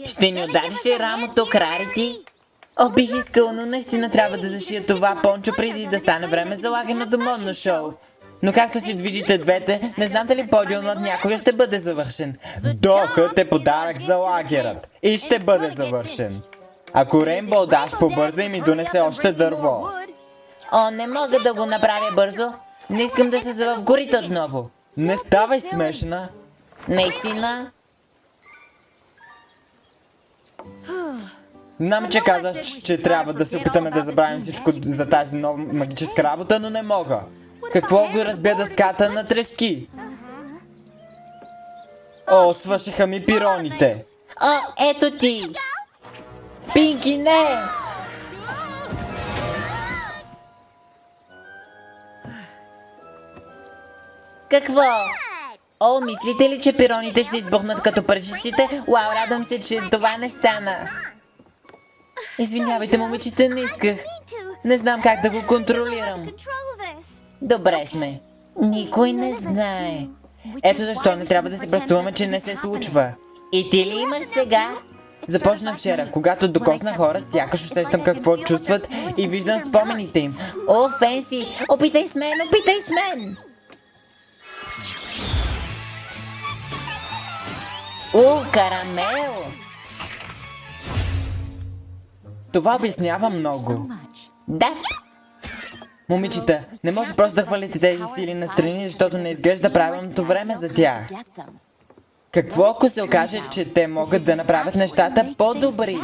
Ще ни удариш ли рамото, Рарири? О, бих искала, но наистина трябва да зашия това пончо преди да стане време за лагерното модно шоу. Но както си движите двете, не знам дали подиумът някога ще бъде завършен. Докът е подарък за лагерът и ще бъде завършен. Ако Рейнбол Даш побърза и ми донесе още дърво. О, не мога да го направя бързо. Не искам да се в горите отново. Не ставай смешна. Наистина? Знам, че казах, че трябва да се опитаме да забравим всичко за тази нова магическа работа, но не мога. Какво го разбия дъската на трески? О, свършиха ми пироните. О, ето ти! Пинки, не! Какво? О, мислите ли, че пироните ще избухнат като пръчиците? Уау, радвам се, че това не стана. Извинявайте, момичета, не исках. Не знам как да го контролирам. Добре сме. Никой не знае. Ето защо не трябва да се преструваме, че не се случва. И ти ли имаш сега? Започна вчера, когато докосна хора, сякаш усещам какво чувстват и виждам спомените им. О, Фенси, опитай с мен, опитай с мен! О, карамел! Това обяснява много. Да. Момичета, не може просто да хвалите тези сили на страни, защото не изглежда правилното време за тях. Какво ако се окаже, че те могат да направят нещата по-добри?